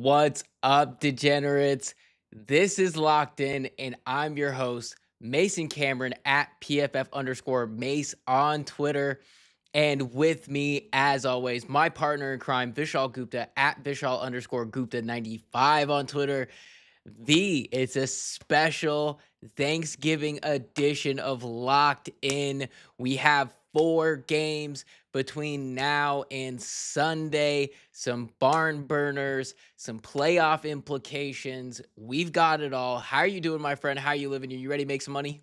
What's up, degenerates? This is Locked In, and I'm your host, Mason Cameron at PFF_Mace on Twitter. And with me, as always, my partner in crime, Vishaal Gupta at Vishaal_Gupta95 on Twitter. It's a special Thanksgiving edition of Locked In. We have 4 games between now and Sunday, some barn burners, some playoff implications. We've got it all. How are you doing, my friend? How are you living? Are you ready to make some money?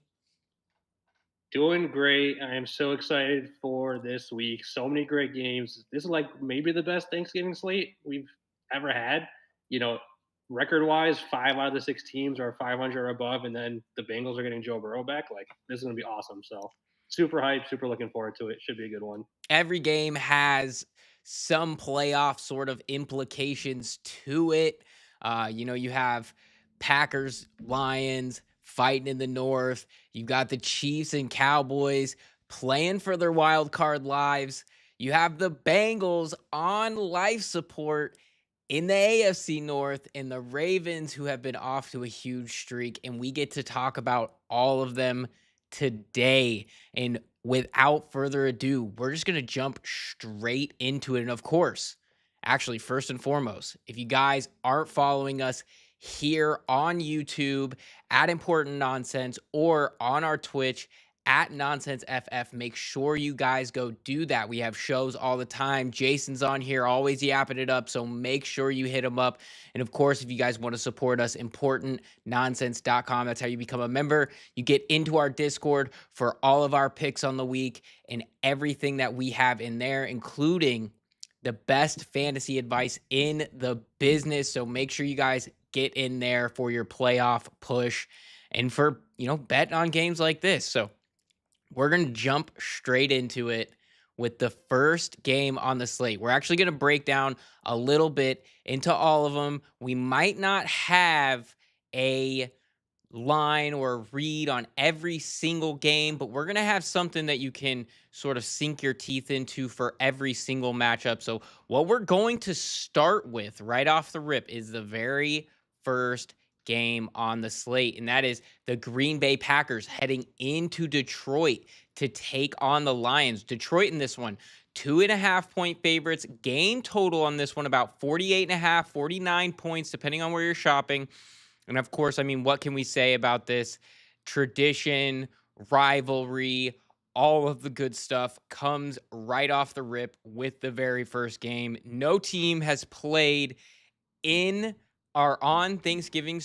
Doing great. I am so excited for this week. So many great games. This is like maybe the best Thanksgiving slate we've ever had. You know, record wise, 5 out of the 6 teams are 500 or above, and then the Bengals are getting Joe Burrow back. Like, this is going to be awesome. So, super hyped, super looking forward to it. Should be a good one. Every game has some playoff sort of implications to it. You have Packers, Lions fighting in the North. You've got the Chiefs and Cowboys playing for their wild card lives. You have the Bengals on life support in the AFC North, and the Ravens, who have been off to a huge streak. And we get to talk about all of them today. And without further ado, we're just going to jump straight into it. And of course, actually, first and foremost, if you guys aren't following us here on YouTube at Important Nonsense or on our Twitch at Nonsense FF, make sure you guys go do that. We have shows all the time. Jason's on here, always yapping it up. So make sure you hit him up. And of course, if you guys want to support us, importantnonsense.com. That's how you become a member. You get into our Discord for all of our picks on the week and everything that we have in there, including the best fantasy advice in the business. So make sure you guys get in there for your playoff push and for, betting on games like this. So we're going to jump straight into it with the first game on the slate. We're actually going to break down a little bit into all of them. We might not have a line or read on every single game, but we're going to have something that you can sort of sink your teeth into for every single matchup. So what we're going to start with right off the rip is the very first game on the slate, and that is the Green Bay Packers heading into Detroit to take on the Lions. Detroit in this one, 2.5-point favorites. Game total on this one about 48.5, 49 points, depending on where you're shopping. And of course, what can we say about this? Tradition, rivalry, all of the good stuff comes right off the rip with the very first game. No team has played on Thanksgiving,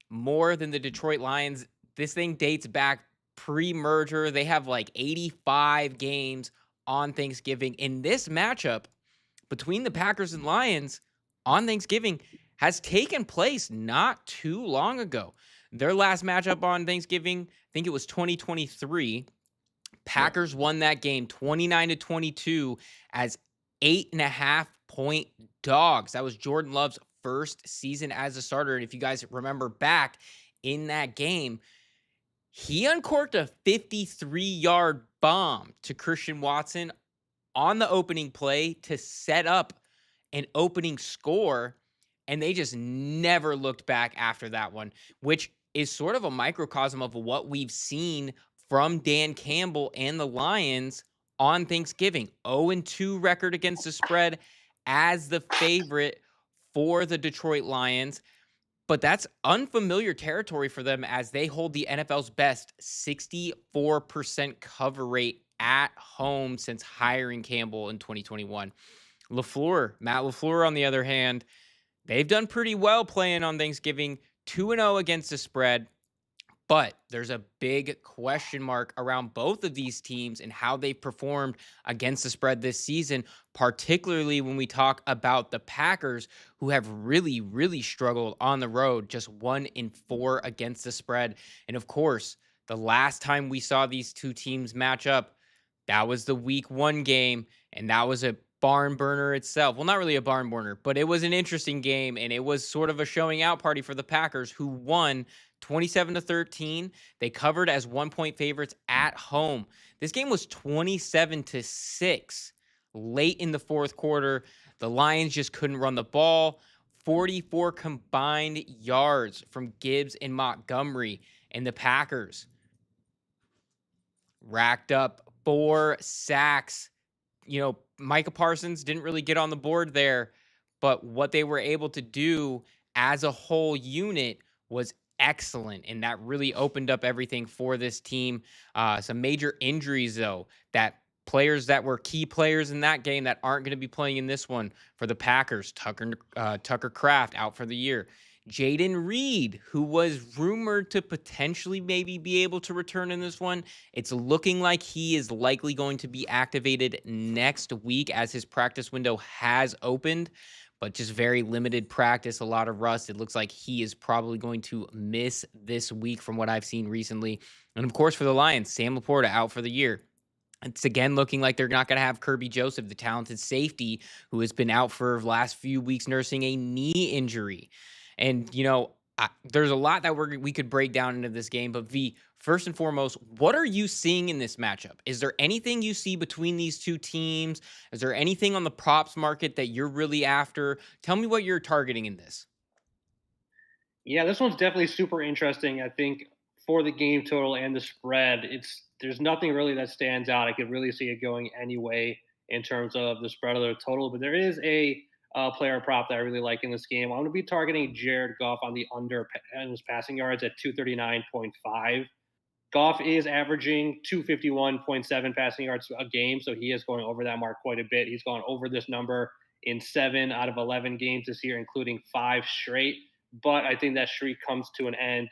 more than the Detroit Lions. This thing dates back pre-merger. They have like 85 games on Thanksgiving. In this matchup between the Packers and Lions on Thanksgiving has taken place not too long ago. Their last matchup on Thanksgiving, I think it was 2023. Packers won that game 29-22 as 8.5-point dogs. That was Jordan Love's first season as a starter. And if you guys remember back in that game, he uncorked a 53-yard bomb to Christian Watson on the opening play to set up an opening score. And they just never looked back after that one, which is sort of a microcosm of what we've seen from Dan Campbell and the Lions on Thanksgiving. 0-2 record against the spread as the favorite for the Detroit Lions. But that's unfamiliar territory for them as they hold the NFL's best 64% cover rate at home since hiring Campbell in 2021. Matt LaFleur, on the other hand, they've done pretty well playing on Thanksgiving, 2-0 against the spread. But there's a big question mark around both of these teams and how they've performed against the spread this season, particularly when we talk about the Packers, who have really, really struggled on the road, just 1-4 against the spread. And of course, the last time we saw these two teams match up, that was the Week 1 game, and that was a barn burner itself. Well, not really a barn burner, but it was an interesting game, and it was sort of a showing out party for the Packers, who won 27-13. They covered as 1-point favorites at home. This game was 27-6 late in the fourth quarter. The Lions just couldn't run the ball. 44 combined yards from Gibbs and Montgomery. And the Packers racked up 4 sacks. Micah Parsons didn't really get on the board there, but what they were able to do as a whole unit was excellent, and that really opened up everything for this team. Some major injuries, though, that players that were key players in that game that aren't going to be playing in this one for the Packers. Tucker Kraft out for the year. Jaden Reed, who was rumored to potentially maybe be able to return in this one, it's looking like he is likely going to be activated next week as his practice window has opened, but just very limited practice, a lot of rust. It looks like he is probably going to miss this week from what I've seen recently. And of course, for the Lions, Sam Laporta out for the year. It's again looking like they're not going to have Kirby Joseph, the talented safety who has been out for the last few weeks nursing a knee injury. And, there's a lot that we could break down into this game. But, first and foremost, what are you seeing in this matchup? Is there anything you see between these two teams? Is there anything on the props market that you're really after? Tell me what you're targeting in this. Yeah, this one's definitely super interesting. I think for the game total and the spread, there's nothing really that stands out. I could really see it going any way in terms of the spread of the total, but there is a player prop that I really like in this game. I'm going to be targeting Jared Goff on the under and his passing yards at 239.5. Goff is averaging 251.7 passing yards a game, so he is going over that mark quite a bit. He's gone over this number in 7 out of 11 games this year, including 5 straight. But I think that streak comes to an end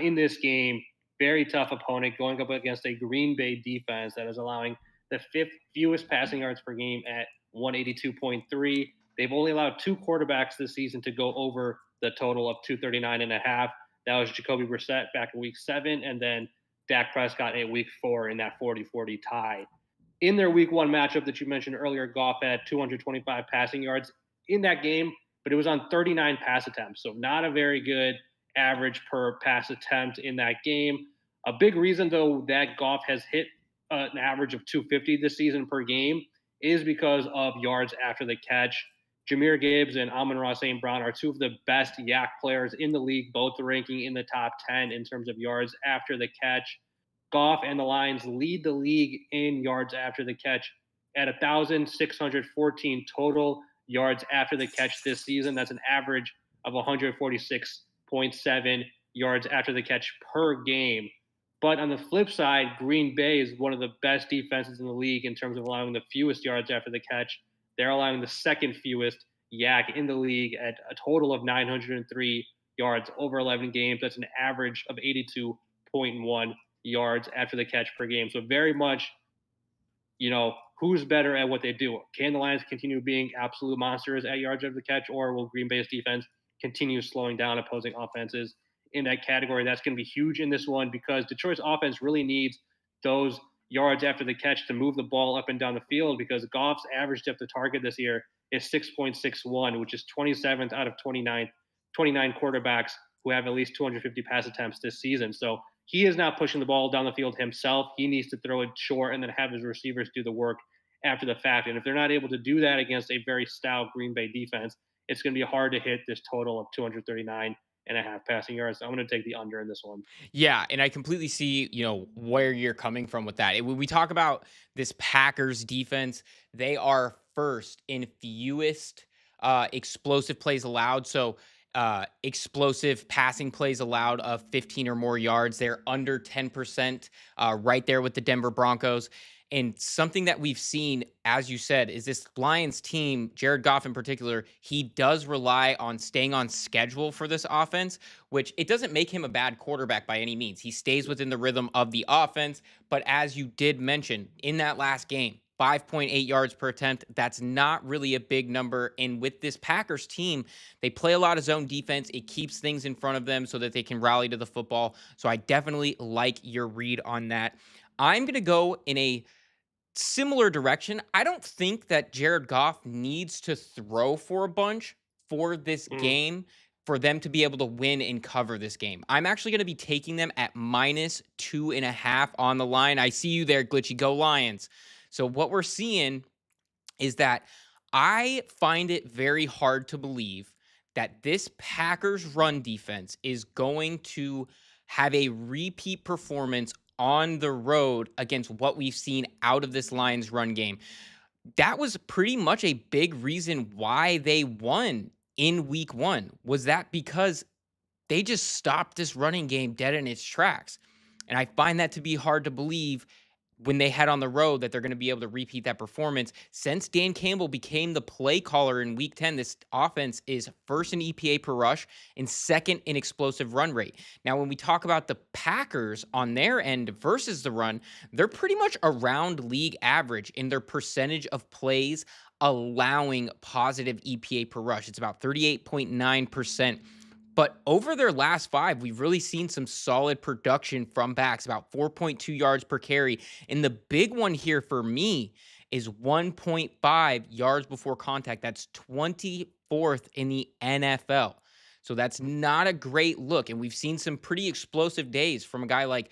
in this game. Very tough opponent going up against a Green Bay defense that is allowing the 5th fewest passing yards per game at 182.3. They've only allowed 2 quarterbacks this season to go over the total of 239.5. That was Jacoby Brissett back in week 7, and then Dak Prescott in week 4 in that 40-40 tie. In their week 1 matchup that you mentioned earlier, Goff had 225 passing yards in that game, but it was on 39 pass attempts. So not a very good average per pass attempt in that game. A big reason, though, that Goff has hit an average of 250 this season per game is because of yards after the catch. Jahmyr Gibbs and Amon-Ra St. Brown are 2 of the best yak players in the league, both ranking in the top 10 in terms of yards after the catch. Goff and the Lions lead the league in yards after the catch at 1,614 total yards after the catch this season. That's an average of 146.7 yards after the catch per game. But on the flip side, Green Bay is one of the best defenses in the league in terms of allowing the fewest yards after the catch. They're allowing the 2nd fewest yak in the league at a total of 903 yards over 11 games. That's an average of 82.1 yards after the catch per game. So very much, who's better at what they do? Can the Lions continue being absolute monsters at yards after the catch, or will Green Bay's defense continue slowing down opposing offenses in that category? That's going to be huge in this one because Detroit's offense really needs those yards after the catch to move the ball up and down the field because Goff's average depth of target this year is 6.61, which is 27th out of 29 quarterbacks who have at least 250 pass attempts this season. So he is not pushing the ball down the field himself. He needs to throw it short and then have his receivers do the work after the fact. And if they're not able to do that against a very stout Green Bay defense, it's going to be hard to hit this total of 239.5 passing yards. So I'm going to take the under in this one. Yeah, and I completely see, where you're coming from with that. When we talk about this Packers defense, they are first in fewest explosive plays allowed. So explosive passing plays allowed of 15 or more yards. They're under 10%, right there with the Denver Broncos. And something that we've seen, as you said, is this Lions team, Jared Goff in particular, he does rely on staying on schedule for this offense, which it doesn't make him a bad quarterback by any means. He stays within the rhythm of the offense. But as you did mention, in that last game, 5.8 yards per attempt, that's not really a big number. And with this Packers team, they play a lot of zone defense. It keeps things in front of them so that they can rally to the football. So I definitely like your read on that. I'm going to go in a similar direction. I don't think that Jared Goff needs to throw for a bunch for this game for them to be able to win and cover this game. I'm actually going to be taking them at -2.5 on the line. I see you there, Glitchy. Go Lions. So what we're seeing is that I find it very hard to believe that this Packers run defense is going to have a repeat performance on the road against what we've seen out of this Lions run game. That was pretty much a big reason why they won in week 1. Was that because they just stopped this running game dead in its tracks. And I find that to be hard to believe when they head on the road that they're going to be able to repeat that performance. Since Dan Campbell became the play caller in week 10, this offense is first in EPA per rush and second in explosive run rate. Now, when we talk about the Packers on their end versus the run, they're pretty much around league average in their percentage of plays allowing positive EPA per rush. It's about 38.9%. But over their last 5, we've really seen some solid production from backs, about 4.2 yards per carry. And the big one here for me is 1.5 yards before contact. That's 24th in the NFL. So that's not a great look. And we've seen some pretty explosive days from a guy like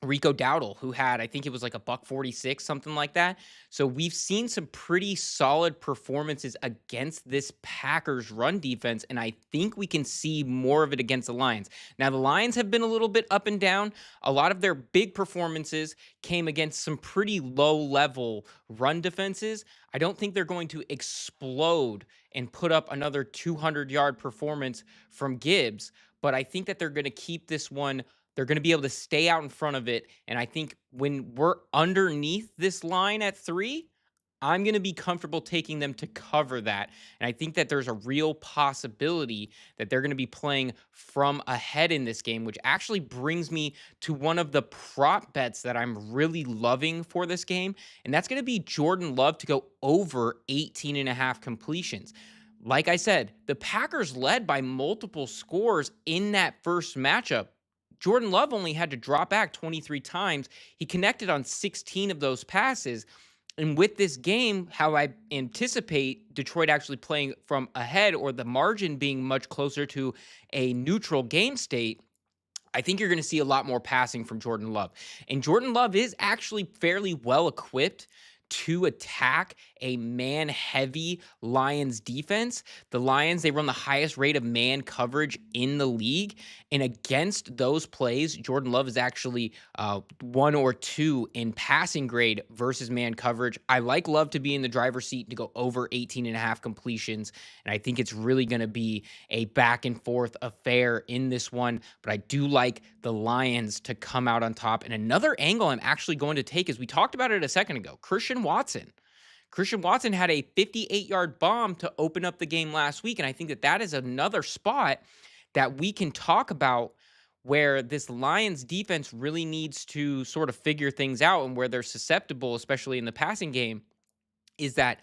Rico Dowdle, who had, I think it was like a buck 46, something like that. So we've seen some pretty solid performances against this Packers run defense, and I think we can see more of it against the Lions. Now, the Lions have been a little bit up and down. A lot of their big performances came against some pretty low-level run defenses. I don't think they're going to explode and put up another 200-yard performance from Gibbs, but I think that they're going to keep this one. They're going to be able to stay out in front of it. And I think when we're underneath this line at 3, I'm going to be comfortable taking them to cover that. And I think that there's a real possibility that they're going to be playing from ahead in this game, which actually brings me to one of the prop bets that I'm really loving for this game. And that's going to be Jordan Love to go over 18.5 completions. Like I said, the Packers led by multiple scores in that first matchup. Jordan Love only had to drop back 23 times. He connected on 16 of those passes. And with this game, how I anticipate Detroit actually playing from ahead or the margin being much closer to a neutral game state, I think you're going to see a lot more passing from Jordan Love. And Jordan Love is actually fairly well equipped to attack a man-heavy Lions defense. The Lions, they run the highest rate of man coverage in the league. And against those plays, Jordan Love is actually 1 or 2 in passing grade versus man coverage. I like Love to be in the driver's seat to go over 18.5 completions. And I think it's really going to be a back and forth affair in this one. But I do like the Lions to come out on top. And another angle I'm actually going to take is we talked about it a second ago. Christian Watson had a 58-yard bomb to open up the game last week, and I think that that is another spot that we can talk about where this Lions defense really needs to sort of figure things out and where they're susceptible, especially in the passing game, is that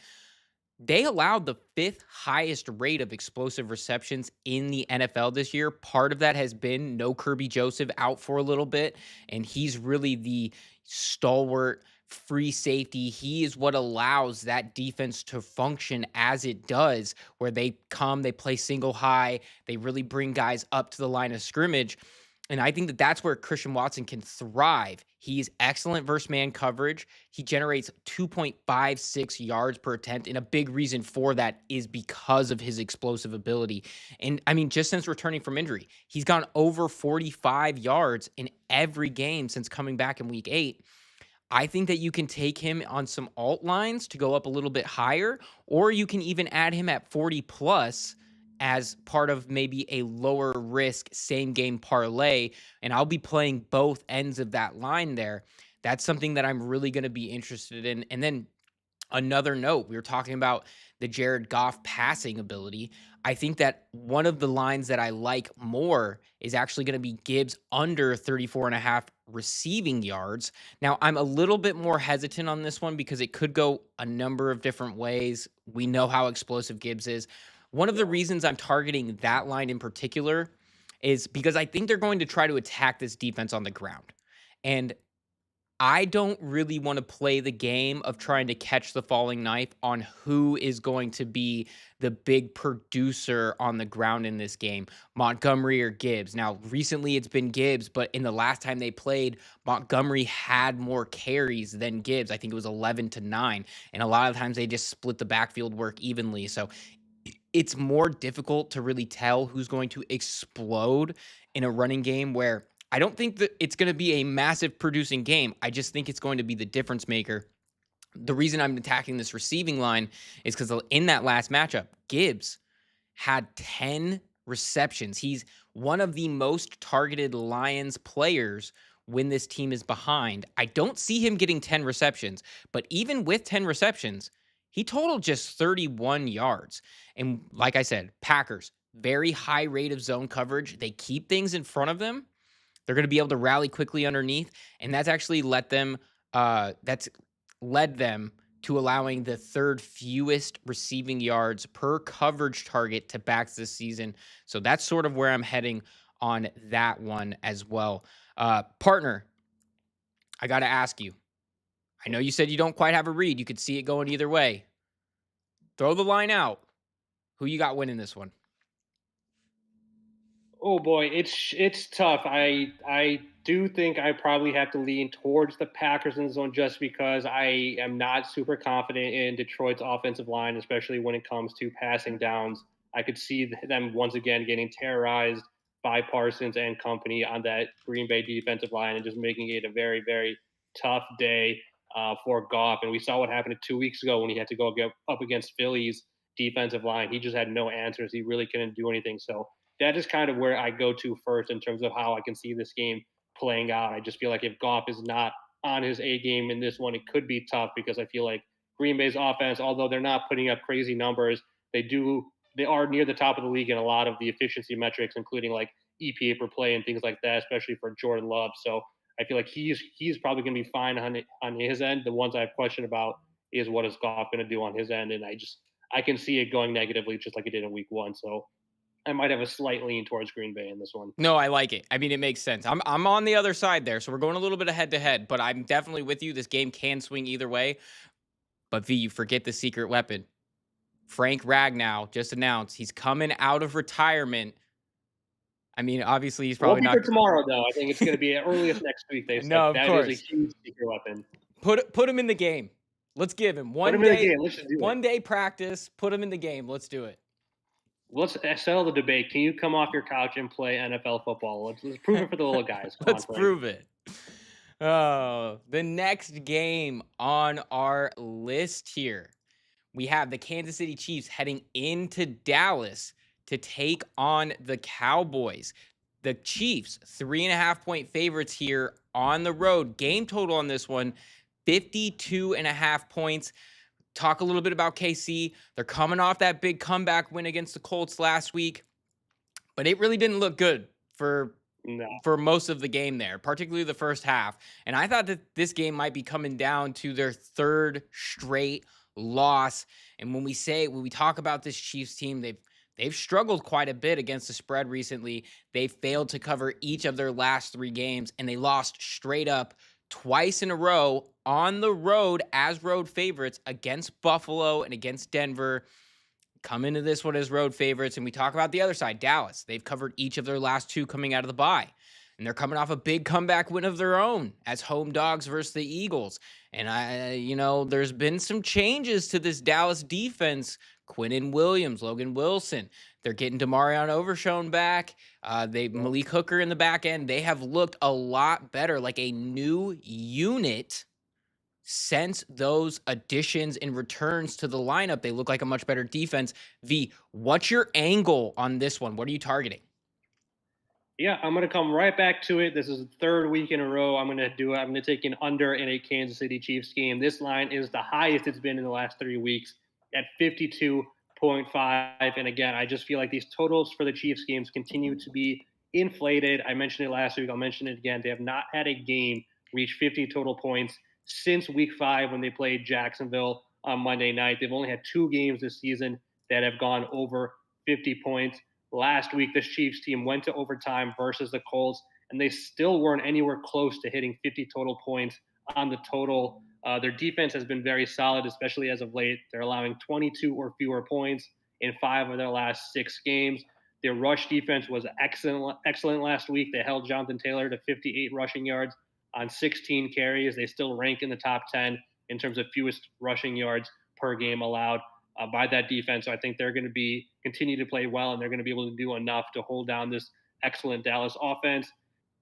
they allowed the 5th highest rate of explosive receptions in the NFL this year. Part of that has been no Kirby Joseph out for a little bit, and he's really the stalwart free safety. He is what allows that defense to function as it does, where they come, they play single high, they really bring guys up to the line of scrimmage. And I think that that's where Christian Watson can thrive. He's excellent versus man coverage. He generates 2.56 yards per attempt. And a big reason for that is because of his explosive ability. And I mean, just since returning from injury, he's gone over 45 yards in every game since coming back in week 8. I think that you can take him on some alt lines to go up a little bit higher, or you can even add him at 40 plus as part of maybe a lower risk same game parlay. And I'll be playing both ends of that line there. That's something that I'm really going to be interested in. And then another note, we were talking about the Jared Goff passing ability. I think that one of the lines that I like more is actually going to be Gibbs under 34.5 receiving yards. Now, I'm a little bit more hesitant on this one because it could go a number of different ways. We know how explosive Gibbs is. One of the reasons I'm targeting that line in particular is because I think they're going to try to attack this defense on the ground. And I don't really want to play the game of trying to catch the falling knife on who is going to be the big producer on the ground in this game, Montgomery or Gibbs. Now, recently it's been Gibbs, but in the last time they played, Montgomery had more carries than Gibbs. I think it was 11-9. And a lot of times they just split the backfield work evenly. So it's more difficult to really tell who's going to explode in a running game where I don't think that it's going to be a massive producing game. I just think it's going to be the difference maker. The reason I'm attacking this receiving line is because in that last matchup, Gibbs had 10 receptions. He's one of the most targeted Lions players when this team is behind. I don't see him getting 10 receptions, but even with 10 receptions, he totaled just 31 yards. And like I said, Packers, very high rate of zone coverage. They keep things in front of them. They're going to be able to rally quickly underneath, and that's actually that's led them to allowing the third fewest receiving yards per coverage target to backs this season. So that's sort of where I'm heading on that one as well. Partner, I got to ask you. I know you said you don't quite have a read. You could see it going either way. Throw the line out. Who you got winning this one? Oh boy, it's tough. I do think I probably have to lean towards the Packers in the zone just because I am not super confident in Detroit's offensive line, especially when it comes to passing downs. I could see them once again getting terrorized by Parsons and company on that Green Bay defensive line and just making it a very, very tough day for Goff. And we saw what happened 2 weeks ago when he had to go up against Philly's defensive line. He just had no answers. He really couldn't do anything. So that is kind of where I go to first in terms of how I can see this game playing out. I just feel like if Goff is not on his A game in this one, it could be tough because I feel like Green Bay's offense, although they're not putting up crazy numbers, they are near the top of the league in a lot of the efficiency metrics, including like EPA per play and things like that, especially for Jordan Love. So I feel like he's probably going to be fine on his end. The ones I have question about is what is Goff going to do on his end, and I can see it going negatively just like it did in Week 1. So I might have a slight lean towards Green Bay in this one. No, I like it. I mean, it makes sense. I'm on the other side there, so we're going a little bit of head to head, but I'm definitely with you. This game can swing either way. But V, you forget the secret weapon. Frank Ragnow just announced he's coming out of retirement. I mean, obviously he's Won't probably be not. for tomorrow though. I think it's going to be earliest next week. They said No, of that is a course. huge secret weapon. Put him in the game. Let's give him Put one him in the day. game. Let's just do One it. day practice. Put him in the game. Let's do it. Let's settle the debate. Can you come off your couch and play NFL football? Let's prove it for the little guys. Come Let's on, Frank. prove it. Oh, the next game on our list here. We have the Kansas City Chiefs heading into Dallas to take on the Cowboys. The Chiefs, 3.5-point favorites here on the road. Game total on this one, 52.5 points. Talk a little bit about KC. They're coming off that big comeback win against the Colts last week, but it really didn't look good for most of the game there, particularly the first half. And I thought that this game might be coming down to their third straight loss. And when we talk about this Chiefs team, they've struggled quite a bit against the spread recently. They failed to cover each of their last 3 games, and they lost straight up twice in a row on the road as road favorites against Buffalo and against Denver. Come into this one as road favorites, and we talk about the other side, Dallas. They've covered each of their last 2 coming out of the bye, and they're coming off a big comeback win of their own as home dogs versus the Eagles. And there's been some changes to this Dallas defense. Quinnen Williams, Logan Wilson, they're getting Demarion Overshown back. Malik Hooker in the back end. They have looked a lot better, like a new unit. Since those additions and returns to the lineup, they look like a much better defense. V, what's your angle on this one? What are you targeting? Yeah, I'm going to come right back to it. This is the 3rd week in a row. I'm going to do it. I'm going to take an under in a Kansas City Chiefs game. This line is the highest it's been in the last 3 weeks at 52.5. And again, I just feel like these totals for the Chiefs games continue to be inflated. I mentioned it last week. I'll mention it again. They have not had a game reach 50 total points since week 5 when they played Jacksonville on Monday night. They've only had 2 games this season that have gone over 50 points. Last week, this Chiefs team went to overtime versus the Colts, and they still weren't anywhere close to hitting 50 total points on the total. Their defense has been very solid, especially as of late. They're allowing 22 or fewer points in 5 of their last 6 games. Their rush defense was excellent last week. They held Jonathan Taylor to 58 rushing yards on 16 carries. They still rank in the top 10 in terms of fewest rushing yards per game allowed. by that defense. So I think they're going to be continue to play well, and they're going to be able to do enough to hold down this excellent Dallas offense.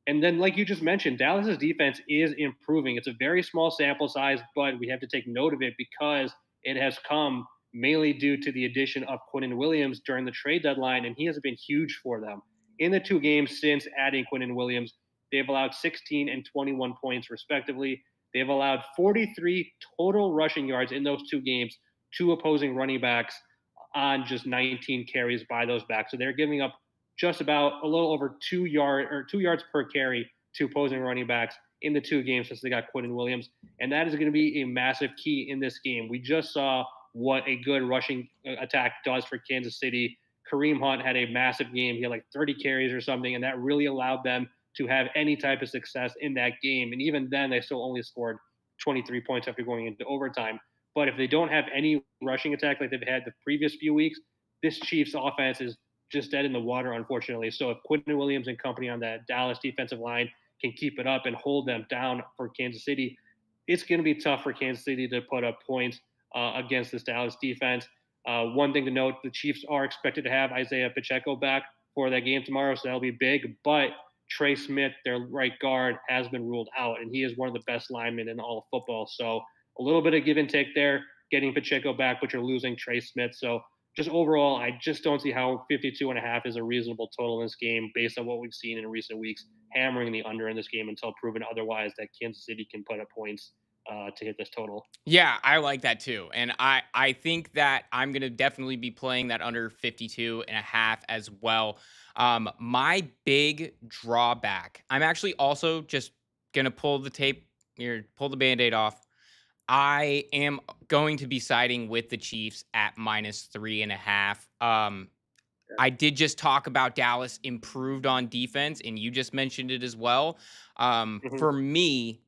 And then, like you just mentioned, Dallas's defense is improving. It's a very small sample size, but we have to take note of it because it has come mainly due to the addition of Quinnen Williams during the trade deadline, and he has been huge for them. In the 2 games since adding Quinnen Williams, they've allowed 16 and 21 points, respectively. They've allowed 43 total rushing yards in those 2 games to opposing running backs on just 19 carries by those backs. So they're giving up just about a little over 2 yards per carry to opposing running backs in the 2 games since they got Quinnen Williams, and that is going to be a massive key in this game. We just saw what a good rushing attack does for Kansas City. Kareem Hunt had a massive game. He had like 30 carries or something, and that really allowed them to have any type of success in that game. And even then, they still only scored 23 points after going into overtime. But if they don't have any rushing attack like they've had the previous few weeks, this Chiefs offense is just dead in the water, unfortunately. So if Quinnen Williams and company on that Dallas defensive line can keep it up and hold them down for Kansas City, it's going to be tough for Kansas City to put up points against this Dallas defense. One thing to note, the Chiefs are expected to have Isaiah Pacheco back for that game tomorrow, so that'll be big. But Trey Smith, their right guard, has been ruled out, and he is one of the best linemen in all of football. So a little bit of give and take there, getting Pacheco back, but you're losing Trey Smith. So just overall, I just don't see how 52.5 is a reasonable total in this game based on what we've seen in recent weeks, hammering the under in this game until proven otherwise that Kansas City can put up points to hit this total. Yeah, I like that too. And I think that I'm going to definitely be playing that under 52.5 as well. My big drawback, I'm actually also just going to pull the tape here, pull the band-aid off. I am going to be siding with the Chiefs at -3.5. I did just talk about Dallas improved on defense, and you just mentioned it as well. Mm-hmm. For me,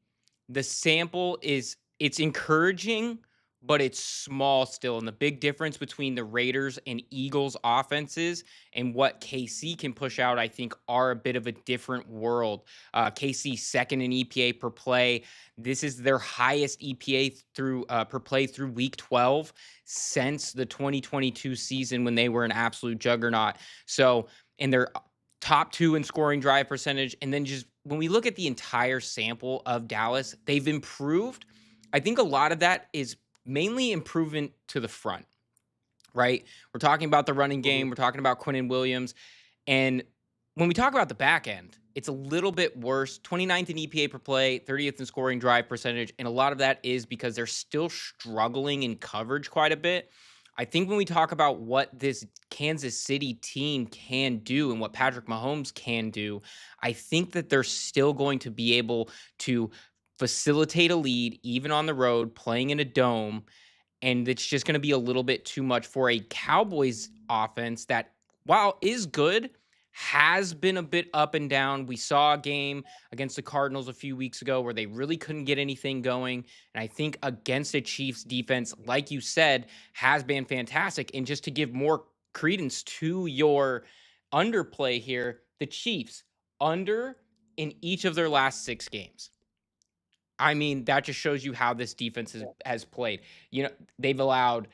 the sample it's encouraging, but it's small still. And the big difference between the Raiders and Eagles offenses and what KC can push out, I think, are a bit of a different world. KC second in EPA per play. This is their highest EPA through per play through week 12 since the 2022 season when they were an absolute juggernaut. So, and they're top 2 in scoring drive percentage. And then just when we look at the entire sample of Dallas, they've improved. I think a lot of that is mainly improvement to the front, right? We're talking about the running game. Mm-hmm. We're talking about Quinnen Williams. And when we talk about the back end, it's a little bit worse. 29th in EPA per play, 30th in scoring drive percentage. And a lot of that is because they're still struggling in coverage quite a bit. I think when we talk about what this Kansas City team can do and what Patrick Mahomes can do, I think that they're still going to be able to facilitate a lead, even on the road, playing in a dome. And it's just going to be a little bit too much for a Cowboys offense that, while is good, has been a bit up and down. We saw a game against the Cardinals a few weeks ago where they really couldn't get anything going. And I think against a Chiefs defense, like you said, has been fantastic. And just to give more credence to your underplay here, the Chiefs under in each of their last 6 games. I mean, that just shows you how this defense has played. You know, they allowed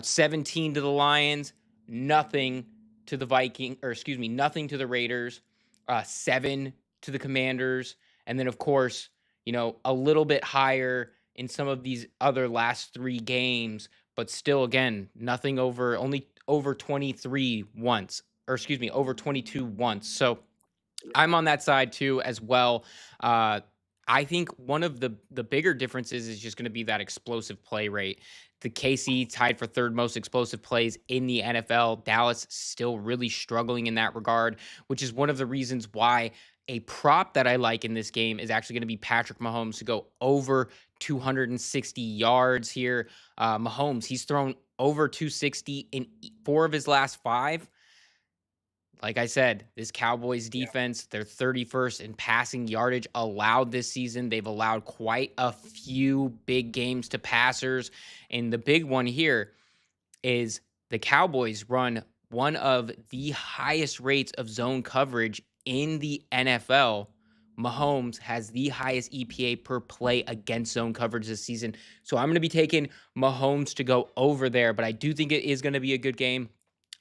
17 to the Lions, nothing to the nothing to the Raiders, 7 to the Commanders, and then of course, a little bit higher in some of these other last 3 games, but still, again, nothing only over 23 once, or over 22 once. So I'm on that side too as well. I think one of the bigger differences is just going to be that explosive play rate. The KC tied for third most explosive plays in the NFL. Dallas still really struggling in that regard, which is one of the reasons why a prop that I like in this game is actually going to be Patrick Mahomes to go over 260 yards here. Mahomes, he's thrown over 260 in 4 of his last 5. Like I said, this Cowboys defense, they're 31st in passing yardage allowed this season. They've allowed quite a few big games to passers. And the big one here is the Cowboys run one of the highest rates of zone coverage in the NFL Mahomes has the highest EPA per play against zone coverage this season. So I'm going to be taking Mahomes to go over there, but I do think it is going to be a good game.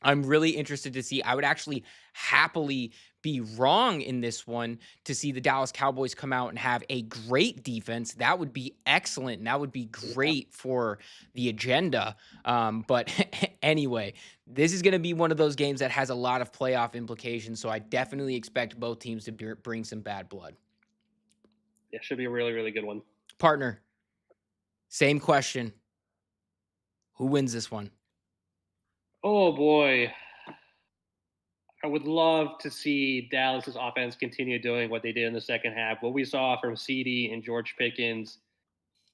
I'm really interested to see. I would actually happily be wrong in this one to see the Dallas Cowboys come out and have a great defense. That would be excellent. And that would be Yeah. great for the agenda. But anyway, this is going to be one of those games that has a lot of playoff implications. So I definitely expect both teams to bring some bad blood. It should be a really, really good one. Partner, same question. Who wins this one? Oh boy. I would love to see Dallas's offense continue doing what they did in the second half. What we saw from CD and George Pickens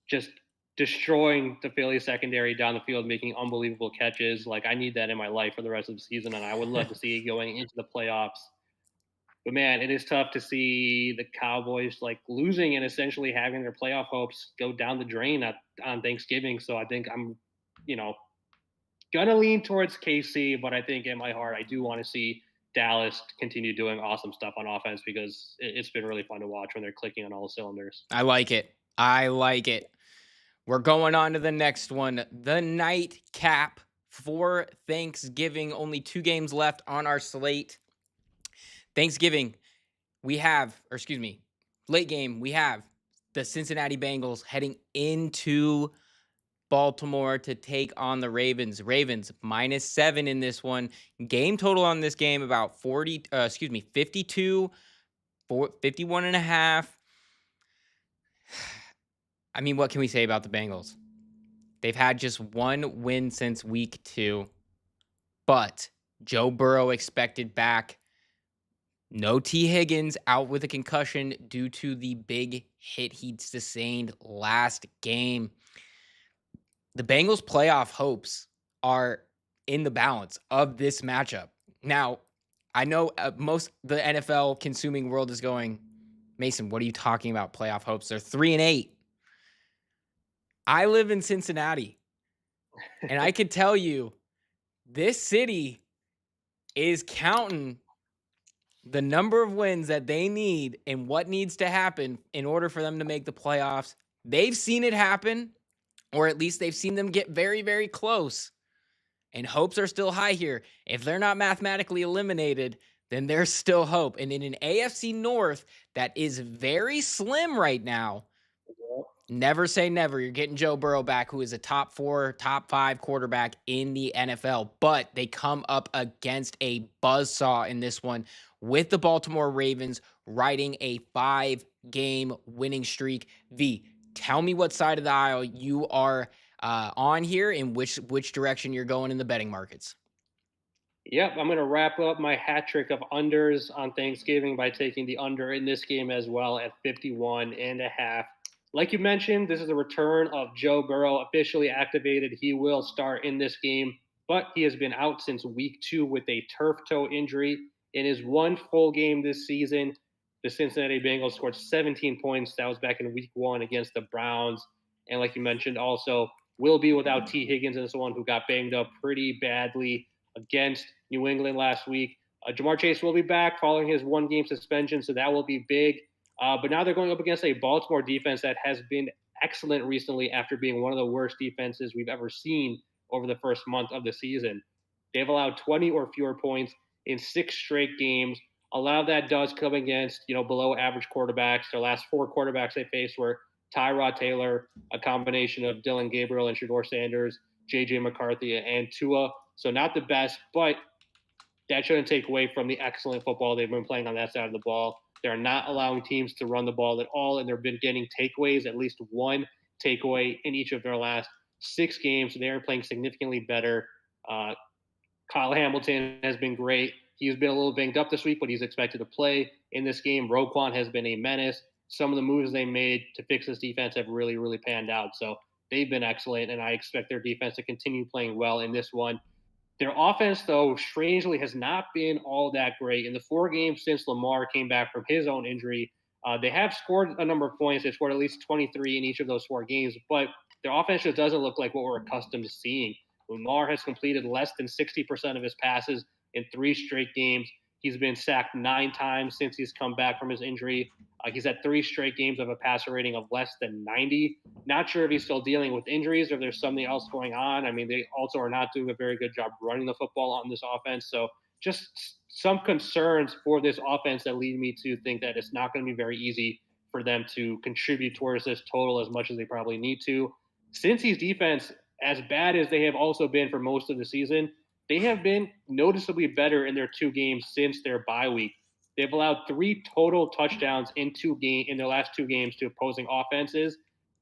just destroying the Philly secondary down the field, making unbelievable catches. Like, I need that in my life for the rest of the season, and I would love to see it going into the playoffs. But man, it is tough to see the Cowboys like losing and essentially having their playoff hopes go down the drain on Thanksgiving. So I think I'm, you know, gonna lean towards KC, but I think in my heart I do want to see Dallas continue doing awesome stuff on offense because it's been really fun to watch when they're clicking on all cylinders. I like it. I like it. We're going on to the next one. The nightcap for Thanksgiving. Only 2 games left on our slate. Thanksgiving, we have, or excuse me, late game, we have the Cincinnati Bengals heading into Baltimore to take on the Ravens. Ravens -7 in this one. Game total on this game about 52, 51 and a half. I mean, what can we say about the Bengals? They've had just 1 win since week 2, but Joe Burrow expected back. No T. Higgins, out with a concussion due to the big hit he sustained last game. The Bengals' playoff hopes are in the balance of this matchup. Now, I know most the NFL consuming world is going, Mason, what are you talking about? Playoff hopes? They're 3-8. I live in Cincinnati, and I can tell you, this city is counting the number of wins that they need and what needs to happen in order for them to make the playoffs. They've seen it happen, or at least they've seen them get very, very close. And hopes are still high here. If they're not mathematically eliminated, then there's still hope. And in an AFC North that is very slim right now, never say never. You're getting Joe Burrow back, who is a top 4, top 5 quarterback in the NFL. But they come up against a buzzsaw in this one with the Baltimore Ravens riding a 5-game winning streak. V, tell me what side of the aisle you are on here and which direction you're going in the betting markets. Yep, I'm going to wrap up my hat trick of unders on Thanksgiving by taking the under in this game as well at 51 and a half. Like you mentioned, this is the return of Joe Burrow, officially activated. He will start in this game, but he has been out since week 2 with a turf toe injury. In his one full game this season, the Cincinnati Bengals scored 17 points. That was back in week 1 against the Browns. And like you mentioned, also will be without T. Higgins in this one, who got banged up pretty badly against New England last week. Jamar Chase will be back following his 1-game suspension, so that will be big. But now they're going up against a Baltimore defense that has been excellent recently after being one of the worst defenses we've ever seen over the first month of the season. They've allowed 20 or fewer points in 6 straight games. A lot of that does come against, below average quarterbacks. Their last 4 quarterbacks they faced were Tyrod Taylor, a combination of Dylan Gabriel and Shedeur Sanders, J.J. McCarthy, and Tua. So not the best, but that shouldn't take away from the excellent football they've been playing on that side of the ball. They're not allowing teams to run the ball at all, and they've been getting takeaways, at least 1 takeaway in each of their last 6 games. So they are playing significantly better. Kyle Hamilton has been great. He's been a little banged up this week, but he's expected to play in this game. Roquan has been a menace. Some of the moves they made to fix this defense have really, really panned out. So they've been excellent, and I expect their defense to continue playing well in this one. Their offense, though, strangely has not been all that great. In the 4 games since Lamar came back from his own injury, they have scored a number of points. They scored at least 23 in each of those 4 games, but their offense just doesn't look like what we're accustomed to seeing. Lamar has completed less than 60% of his passes in 3 straight games. He's been sacked 9 times since he's come back from his injury. He's had 3 straight games of a passer rating of less than 90. Not sure if he's still dealing with injuries or if there's something else going on. I mean, they also are not doing a very good job running the football on this offense. So just some concerns for this offense that lead me to think that it's not going to be very easy for them to contribute towards this total as much as they probably need to. Cincy's defense, as bad as they have also been for most of the season, they have been noticeably better in their 2 games since their bye week. They've allowed 3 total touchdowns in their last 2 games to opposing offenses.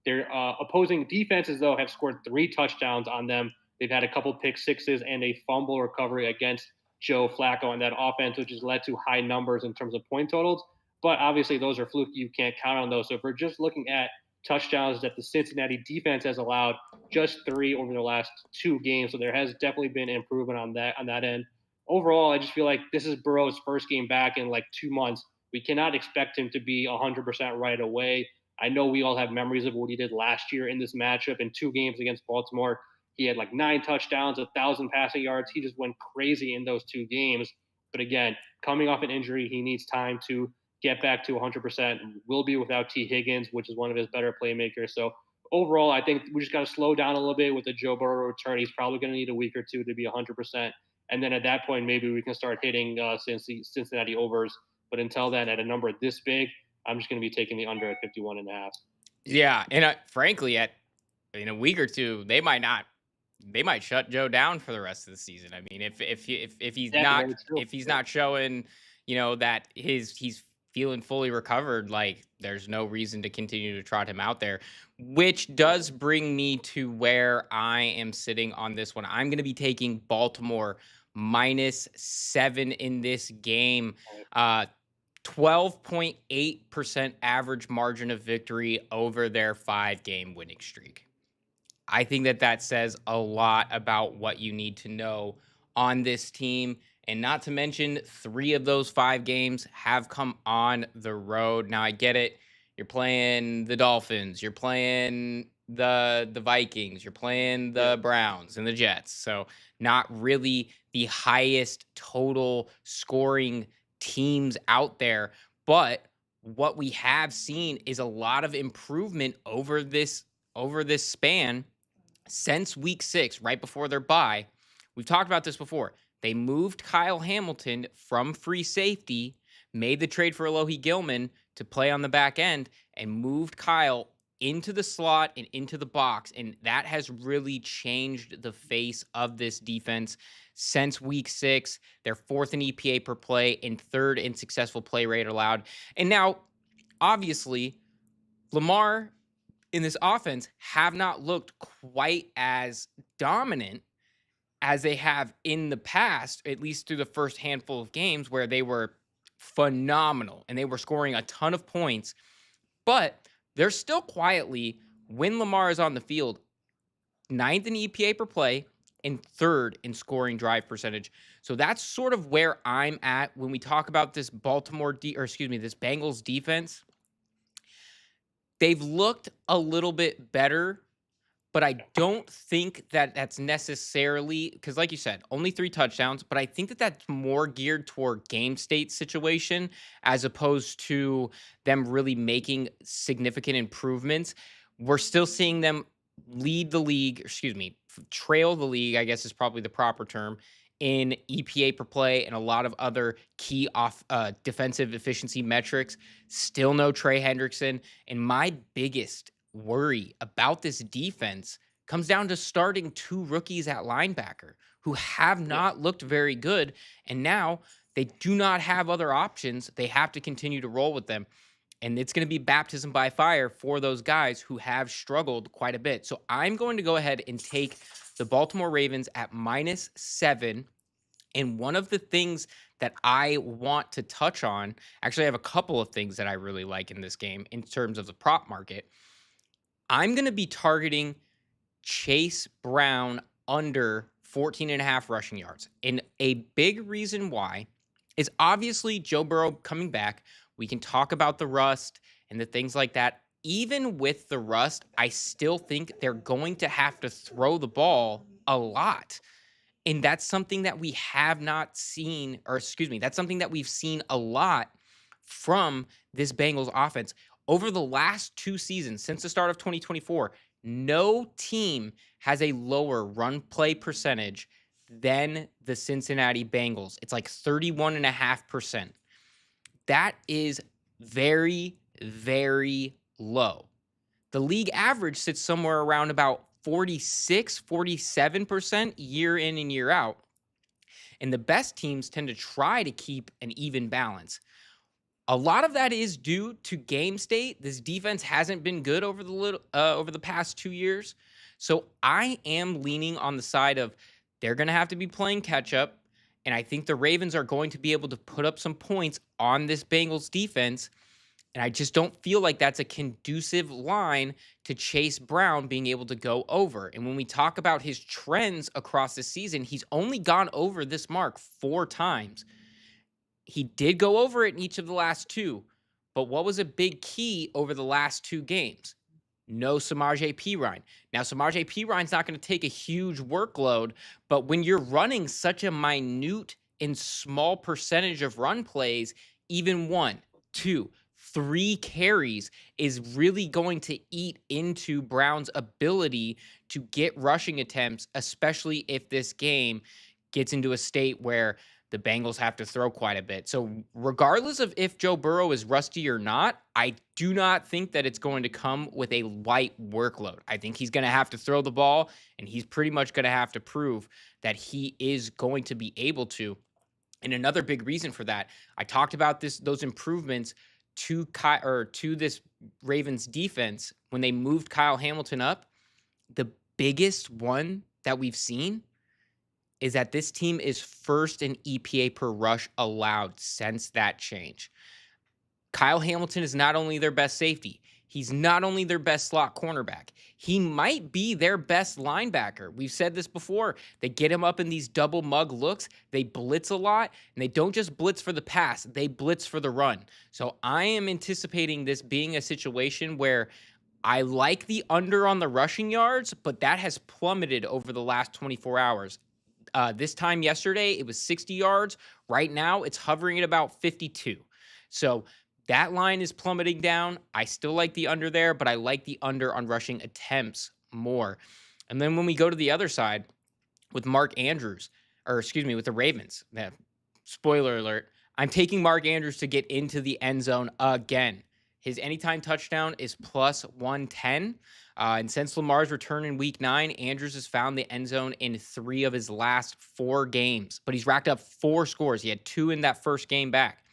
Their opposing defenses, though, have scored 3 touchdowns on them. They've had a couple pick sixes and a fumble recovery against Joe Flacco in that offense, which has led to high numbers in terms of point totals. But obviously, those are fluky. You can't count on those. So if we're just looking at touchdowns that the Cincinnati defense has allowed, just 3 over the last 2 games. So there has definitely been improvement on that end. Overall, I just feel like this is Burrow's first game back in like 2 months. We cannot expect him to be 100% right away. I know we all have memories of what he did last year in this matchup in 2 games against Baltimore. He had like 9 touchdowns, 1,000 passing yards. He just went crazy in those 2 games. But again, coming off an injury, he needs time to get back to 100%. Will be without T. Higgins, which is one of his better playmakers. So overall, I think we just got to slow down a little bit with the Joe Burrow return. He's probably going to need a week or 2 to be 100%. And then at that point, maybe we can start hitting Cincinnati overs. But until then, at a number this big, I'm just going to be taking the under at 51.5. Yeah, and frankly, at in a week or two, they might shut Joe down for the rest of the season. I mean, if he's That's not very true. if he's not showing, that he's feeling fully recovered, like there's no reason to continue to trot him out there. Which does bring me to where I am sitting on this one. I'm going to be taking Baltimore -7 in this game. 12.8% average margin of victory over their 5-game winning streak. I think that says a lot about what you need to know on this team. And not to mention, 3 of those 5 games have come on the road. Now, I get it. You're playing the Dolphins. You're playing the Vikings. You're playing the Browns and the Jets. So not really the highest total scoring teams out there. But what we have seen is a lot of improvement over this span since week 6, right before their bye. We've talked about this before. They moved Kyle Hamilton from free safety, made the trade for Alohi Gilman to play on the back end, and moved Kyle into the slot and into the box. And that has really changed the face of this defense since week 6. They're 4th in EPA per play and 3rd in successful play rate allowed. And now, obviously, Lamar in this offense have not looked quite as dominant as they have in the past, at least through the first handful of games where they were phenomenal and they were scoring a ton of points. But they're still quietly, when Lamar is on the field, 9th in EPA per play and 3rd in scoring drive percentage. So that's sort of where I'm at when we talk about this this Bengals defense. They've looked a little bit better, but I don't think that's necessarily, because like you said, only 3 touchdowns, but I think that's more geared toward game state situation as opposed to them really making significant improvements. We're still seeing them trail the league, I guess is probably the proper term, in EPA per play and a lot of other key defensive efficiency metrics. Still no Trey Hendrickson. And my biggest worry about this defense comes down to starting 2 rookies at linebacker who have not looked very good. And now they do not have other options. They have to continue to roll with them. And it's going to be baptism by fire for those guys who have struggled quite a bit. So I'm going to go ahead and take the Baltimore Ravens at -7. And one of the things that I want to touch on, actually, I have a couple of things that I really like in this game in terms of the prop market. I'm going to be targeting Chase Brown under 14.5 rushing yards. And a big reason why is obviously Joe Burrow coming back. We can talk about the rust and the things like that. Even with the rust, I still think they're going to have to throw the ball a lot. And that's something that we have not seen, or excuse me, that's something that we've seen a lot from this Bengals offense. Over the last 2 seasons, since the start of 2024, no team has a lower run play percentage than the Cincinnati Bengals. It's like 31.5%. That is very, very low. The league average sits somewhere around about 46, 47% year in and year out. And the best teams tend to try to keep an even balance. A lot of that is due to game state. This defense hasn't been good over the past 2 years. So I am leaning on the side of they're going to have to be playing catch up. And I think the Ravens are going to be able to put up some points on this Bengals defense. And I just don't feel like that's a conducive line to Chase Brown being able to go over. And when we talk about his trends across the season, he's only gone over this mark 4 times. He did go over it in each of the last 2. But what was a big key over the last 2 games? No Samaje Perine. Now, Samaje Perine's not going to take a huge workload, but when you're running such a minute and small percentage of run plays, even 1, 2, 3 carries is really going to eat into Brown's ability to get rushing attempts, especially if this game gets into a state where the Bengals have to throw quite a bit. So, regardless of if Joe Burrow is rusty or not, I do not think that it's going to come with a light workload. I think he's going to have to throw the ball, and he's pretty much going to have to prove that he is going to be able to. And another big reason for that, I talked about those improvements to this Ravens defense when they moved Kyle Hamilton up. The biggest one that we've seen is that this team is first in EPA per rush allowed since that change. Kyle Hamilton is not only their best safety, he's not only their best slot cornerback, he might be their best linebacker. We've said this before. They get him up in these double mug looks, they blitz a lot, and they don't just blitz for the pass, they blitz for the run. So I am anticipating this being a situation where I like the under on the rushing yards, but that has plummeted over the last 24 hours. This time yesterday, it was 60 yards. Right now, it's hovering at about 52. So that line is plummeting down. I still like the under there, but I like the under on rushing attempts more. And then when we go to the other side with Mark Andrews, or excuse me, with the Ravens, spoiler alert, I'm taking Mark Andrews to get into the end zone again. His anytime touchdown is plus 110. And since Lamar's return in week 9, Andrews has found the end zone in 3 of his last 4 games. But he's racked up 4 scores. He had 2 in that first game back.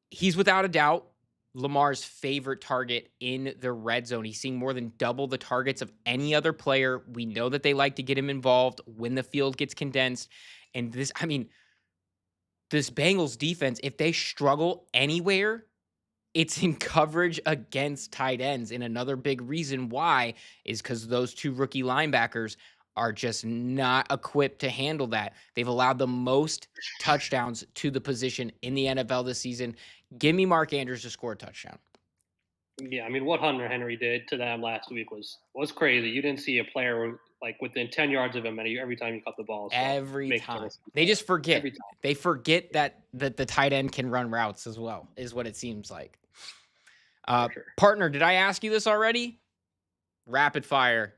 He's without a doubt Lamar's favorite target in the red zone. He's seeing more than double the targets of any other player. We know that they like to get him involved when the field gets condensed. And this Bengals defense, if they struggle anywhere, it's in coverage against tight ends. And another big reason why is because those 2 rookie linebackers are just not equipped to handle that. They've allowed the most touchdowns to the position in the NFL this season. Give me Mark Andrews to score a touchdown. Yeah, I mean, what Hunter Henry did to them last week was crazy. You didn't see a player like within 10 yards of him every time he caught the ball. So Every time. They just forget. Every time. They forget that the tight end can run routes as well, is what it seems like. Sure. Partner, did I ask you this already? Rapid fire.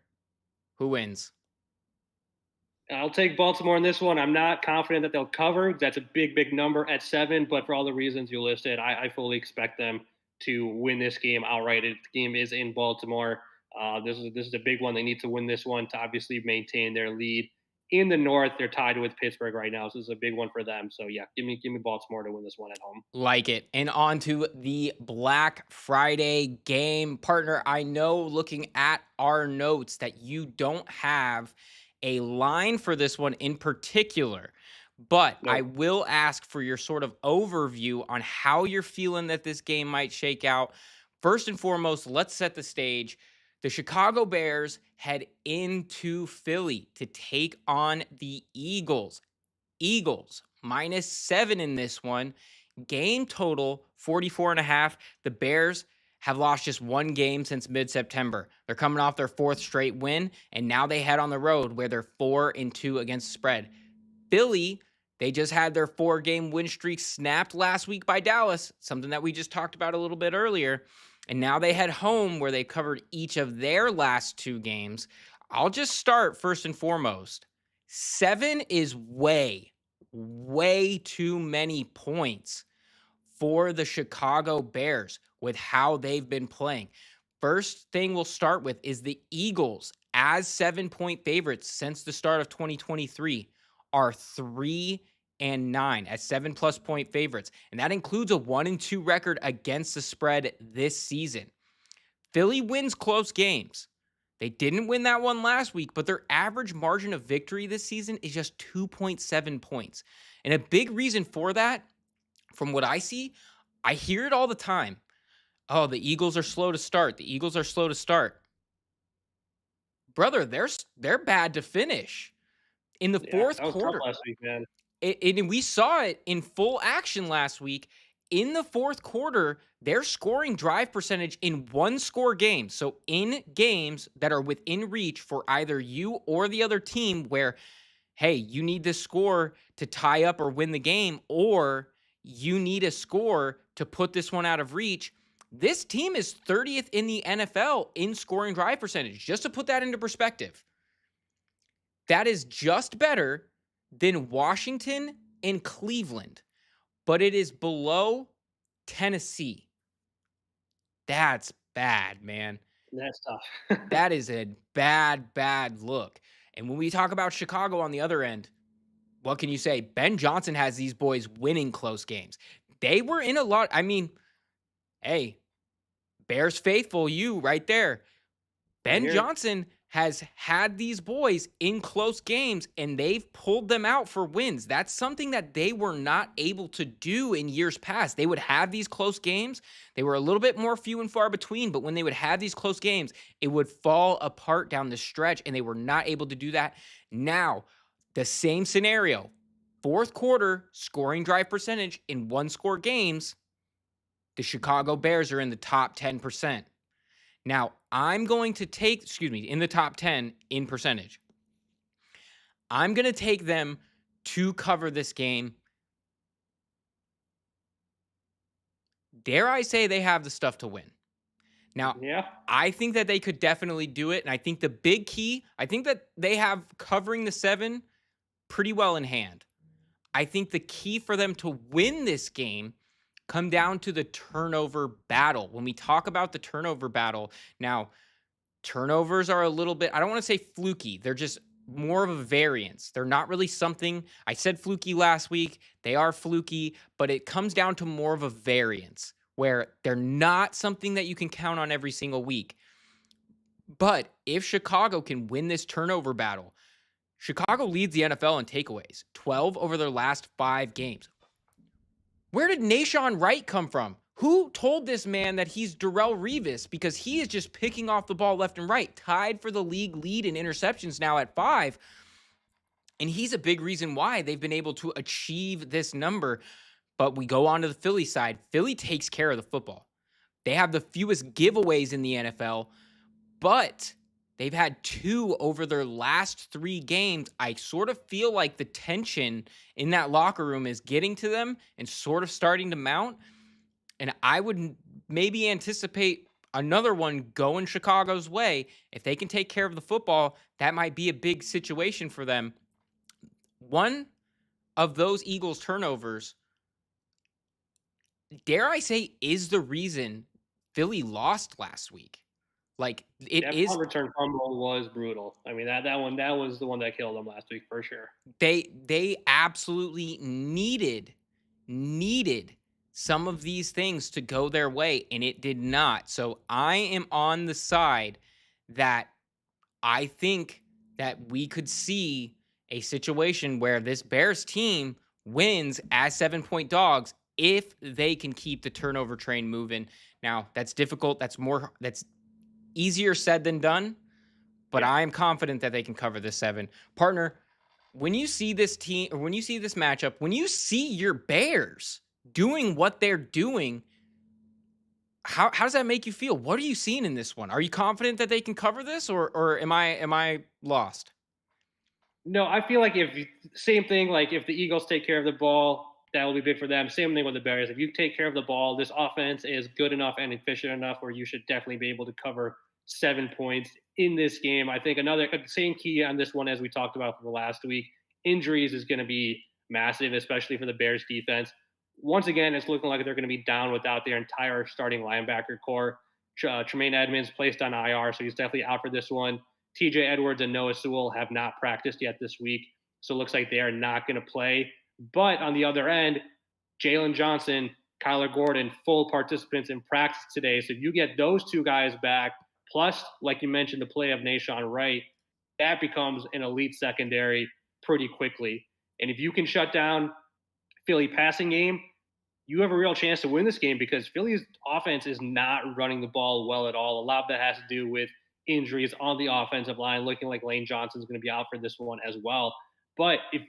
Who wins? I'll take Baltimore in this one. I'm not confident that they'll cover. That's a big, big number at 7. But for all the reasons you listed, I fully expect them to win this game outright. The game is in Baltimore. This is a big one. They need to win this one to obviously maintain their lead. In the North, they're tied with Pittsburgh right now, so this is a big one for them. So yeah, give me Baltimore to win this one at home. Like it. And on to the Black Friday game. Partner, I know looking at our notes that you don't have a line for this one in particular, but Nope. I will ask for your sort of overview on how you're feeling that this game might shake out. First and foremost, let's set the stage. The Chicago Bears head into Philly to take on the Eagles. Eagles -7 in this one. Game total 44.5. The Bears have lost just one game since mid-September. They're coming off their fourth straight win, and now they head on the road where they're 4-2 against the spread. Philly, they just had their 4-game win streak snapped last week by Dallas, something that we just talked about a little bit earlier. And now they head home where they covered each of their last 2 games. I'll just start first and foremost. 7 is way too many points for the Chicago Bears with how they've been playing. First thing we'll start with is the Eagles, as 7-point favorites since the start of 2023, are 3-9 as 7+ point favorites. And that includes a 1-2 record against the spread this season. Philly wins close games. They didn't win that one last week, but their average margin of victory this season is just 2.7 points. And a big reason for that, from what I see, I hear it all the time. Oh, the Eagles are slow to start. The Eagles are slow to start. Brother, they're bad to finish. In the fourth quarter, last week, man. And we saw it in full action last week. In the fourth quarter, their scoring drive percentage in 1-score games, so in games that are within reach for either you or the other team where, hey, you need this score to tie up or win the game, or you need a score to put this one out of reach. This team is 30th in the NFL in scoring drive percentage. Just to put that into perspective, that is just better than Washington and Cleveland, but it is below Tennessee. That's bad, man. That's tough. That is a bad look. And when we talk about Chicago on the other end, what can you say? Ben Johnson has these boys winning close games. They were in a lot. I mean, hey, Bears faithful, you right there. Ben Johnson has had these boys in close games, and they've pulled them out for wins. That's something that they were not able to do in years past. They would have these close games. They were a little bit more few and far between, but when they would have these close games, it would fall apart down the stretch, and they were not able to do that. Now, the same scenario. Fourth quarter, scoring drive percentage in 1-score games, the Chicago Bears are in the top 10%. Now, I'm going to take, in the top 10 in percentage. I'm going to take them to cover this game. Dare I say they have the stuff to win. Now, I think that they could definitely do it. And I think the big key, I think that they have covering the 7 pretty well in hand. I think the key for them to win this game come down to the turnover battle. When we talk about the turnover battle, now, turnovers are a little bit, I don't want to say fluky. They're just more of a variance. They're not really something, I said fluky last week. They are fluky, but it comes down to more of a variance where they're not something that you can count on every single week. But if Chicago can win this turnover battle, Chicago leads the NFL in takeaways, 12 over their last 5 games. Where did Nashawn Wright come from? Who told this man that he's Darrelle Revis? Because he is just picking off the ball left and right, tied for the league lead in interceptions now at 5. And he's a big reason why they've been able to achieve this number. But we go on to the Philly side. Philly takes care of the football. They have the fewest giveaways in the NFL, but they've had 2 over their last 3 games. I sort of feel like the tension in that locker room is getting to them and sort of starting to mount. And I would maybe anticipate another one going Chicago's way. If they can take care of the football, that might be a big situation for them. One of those Eagles turnovers, dare I say, is the reason Philly lost last week. Like, it is. That return fumble was brutal. I mean, that was the one that killed them last week for sure. They absolutely needed some of these things to go their way, and it did not. So I am on the side that I think that we could see a situation where this Bears team wins as 7-point dogs if they can keep the turnover train moving. Now, that's difficult. That's easier said than done, but I am confident that they can cover the 7. Partner, when you see this team, or when you see this matchup, when you see your Bears doing what they're doing, how does that make you feel? What are you seeing in this one? Are you confident that they can cover this, or am I lost? No, I feel like same thing, like if the Eagles take care of the ball, that will be big for them. Same thing with the Bears. If you take care of the ball, this offense is good enough and efficient enough where you should definitely be able to cover 7 points in this game. I think another same key on this one as we talked about for the last week. Injuries is going to be massive, especially for the Bears defense. Once again, it's looking like they're going to be down without their entire starting linebacker core. Tremaine Edmonds placed on IR, so he's definitely out for this one. TJ Edwards and Noah Sewell have not practiced yet this week, so it looks like they are not going to play. But on the other end, Jalen Johnson, Kyler Gordon, full participants in practice today. So if you get those two guys back, plus, like you mentioned, the play of Nashawn Wright, that becomes an elite secondary pretty quickly. And if you can shut down Philly passing game, you have a real chance to win this game because Philly's offense is not running the ball well at all. A lot of that has to do with injuries on the offensive line, looking like Lane Johnson's going to be out for this one as well. But if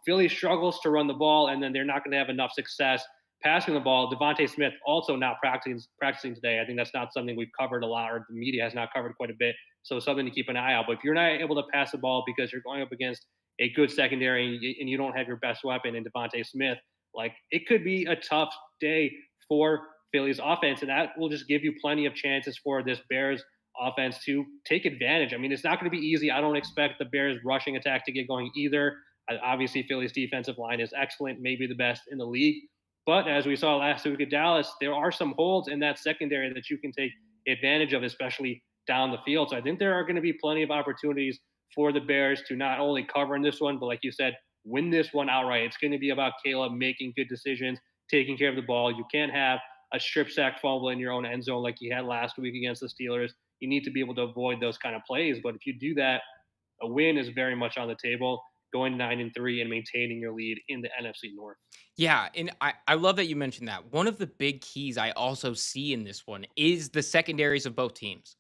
Philly struggles to run the ball and then they're not going to have enough success passing the ball, Devontae Smith also not practicing today. I think that's not something we've covered a lot, or the media has not covered quite a bit. So something to keep an eye out. But if you're not able to pass the ball because you're going up against a good secondary and you don't have your best weapon in Devontae Smith, like it could be a tough day for Philly's offense, and that will just give you plenty of chances for this Bears offense to take advantage. I mean, it's not going to be easy. I don't expect the Bears rushing attack to get going either. Obviously, Philly's defensive line is excellent, maybe the best in the league. But as we saw last week at Dallas, there are some holes in that secondary that you can take advantage of, especially down the field. So I think there are going to be plenty of opportunities for the Bears to not only cover in this one, but like you said, win this one outright. It's going to be about Caleb making good decisions, taking care of the ball. You can't have a strip sack fumble in your own end zone like you had last week against the Steelers. You need to be able to avoid those kind of plays. But if you do that, a win is very much on the table, going 9-3 and maintaining your lead in the NFC North. Yeah, and I love that you mentioned that. One of the big keys I also see in this one is the secondaries of both teams.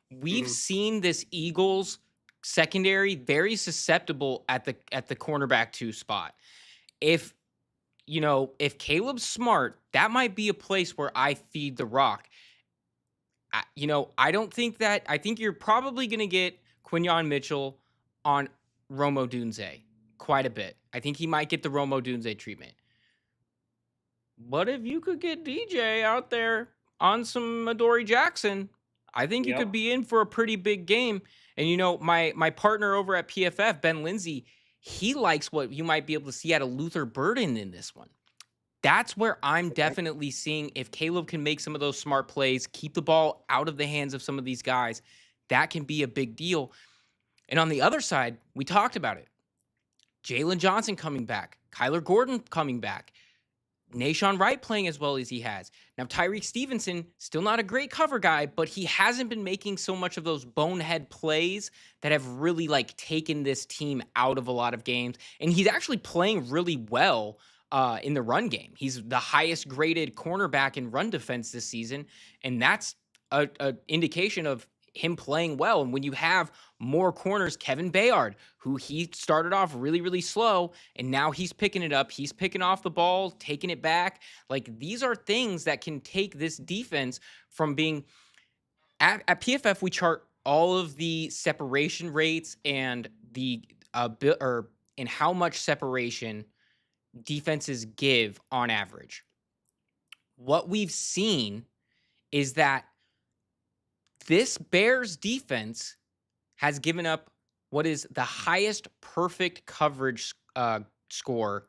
We've Mm-hmm. seen this Eagles secondary very susceptible at the cornerback 2 spot. If if Caleb's smart, that might be a place where I feed the rock. I don't think that. I think you're probably going to get Quinyon Mitchell on Romo Dunze quite a bit. I think he might get the Romo Dunze treatment. But if you could get DJ out there on some Adoree Jackson, I think you could be in for a pretty big game. And my partner over at PFF, Ben Lindsay, he likes what you might be able to see out of Luther Burden in this one. That's where I'm definitely seeing if Caleb can make some of those smart plays, keep the ball out of the hands of some of these guys, that can be a big deal. And on the other side, we talked about it. Jalen Johnson coming back, Kyler Gordon coming back, Nashawn Wright playing as well as he has. Now, Tyreek Stevenson, still not a great cover guy, but he hasn't been making so much of those bonehead plays that have really taken this team out of a lot of games. And he's actually playing really well in the run game. He's the highest graded cornerback in run defense this season. And that's a indication of him playing well. And when you have more corners, Kevin Bayard, who he started off really, really slow, and now he's picking it up. He's picking off the ball, taking it back. These are things that can take this defense from being at PFF. We chart all of the separation rates and the and how much separation defenses give on average. What we've seen is that this Bears defense has given up what is the highest perfect coverage score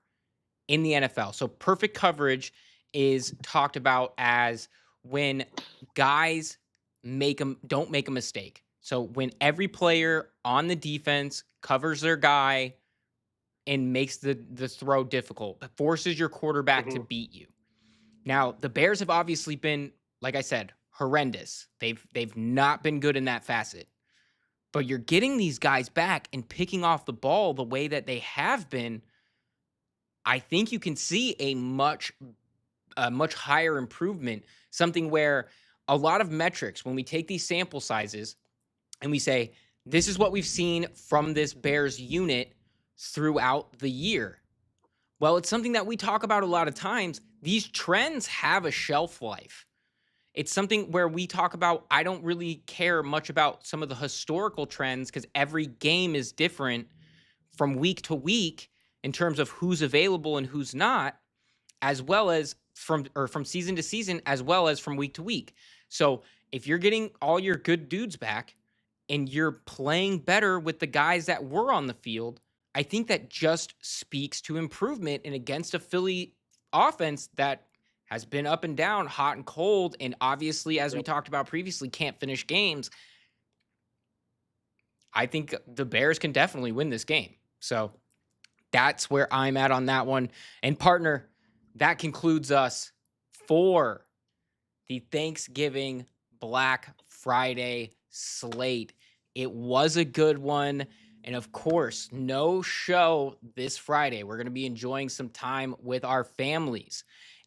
in the NFL. So perfect coverage is talked about as when guys don't make a mistake. So when every player on the defense covers their guy and makes the throw difficult, forces your quarterback to beat you. Now, the Bears have obviously been, like I said, horrendous. They've not been good in that facet. But you're getting these guys back and picking off the ball the way that they have been. I think you can see a much higher improvement, something where a lot of metrics, when we take these sample sizes and we say, this is what we've seen from this Bears unit throughout the year. Well, it's something that we talk about a lot of times. These trends have a shelf life. It's something where we talk about, I don't really care much about some of the historical trends because every game is different from week to week in terms of who's available and who's not, as well as from season to season, as well as from week to week. So if you're getting all your good dudes back and you're playing better with the guys that were on the field, I think that just speaks to improvement and against a Philly offense that has been up and down, hot and cold, and obviously, as we Yep. talked about previously, can't finish games. I think the Bears can definitely win this game. So that's where I'm at on that one. And partner, that concludes us for the Thanksgiving Black Friday slate. It was a good one. And of course, no show this Friday. We're going to be enjoying some time with our families.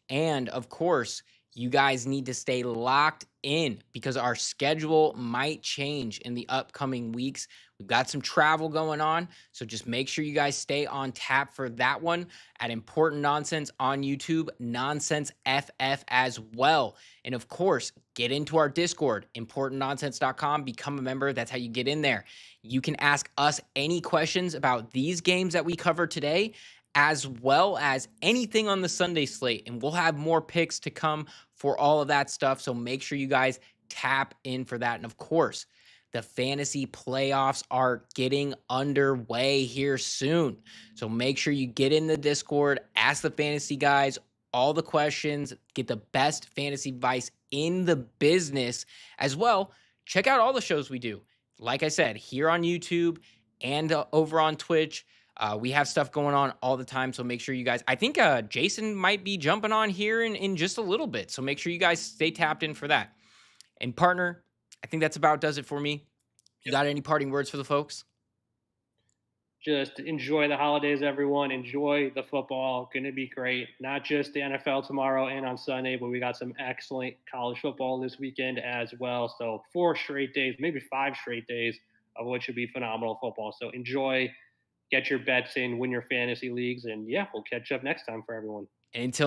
And of course, you guys need to stay locked in because our schedule might change in the upcoming weeks. We've got some travel going on. So just make sure you guys stay on tap for that one at Important Nonsense on YouTube, Nonsense FF as well. And of course, get into our Discord, importantnonsense.com, become a member. That's how you get in there. You can ask us any questions about these games that we cover today, as well as anything on the Sunday slate. And we'll have more picks to come for all of that stuff. So make sure you guys tap in for that. And of course, the fantasy playoffs are getting underway here soon. So make sure you get in the Discord, ask the fantasy guys all the questions, get the best fantasy advice in the business as well. Check out all the shows we do. Like I said, here on YouTube and over on Twitch. We have stuff going on all the time, so make sure you guys. I think Jason might be jumping on here in just a little bit, so make sure you guys stay tapped in for that. And partner, I think that's about does it for me. You Yep. got any parting words for the folks? Just enjoy the holidays, everyone. Enjoy the football. Going to be great. Not just the NFL tomorrow and on Sunday, but we got some excellent college football this weekend as well. So 4 straight days, maybe 5 straight days of what should be phenomenal football. So enjoy, get your bets in, win your fantasy leagues, and yeah, we'll catch up next time for everyone. And until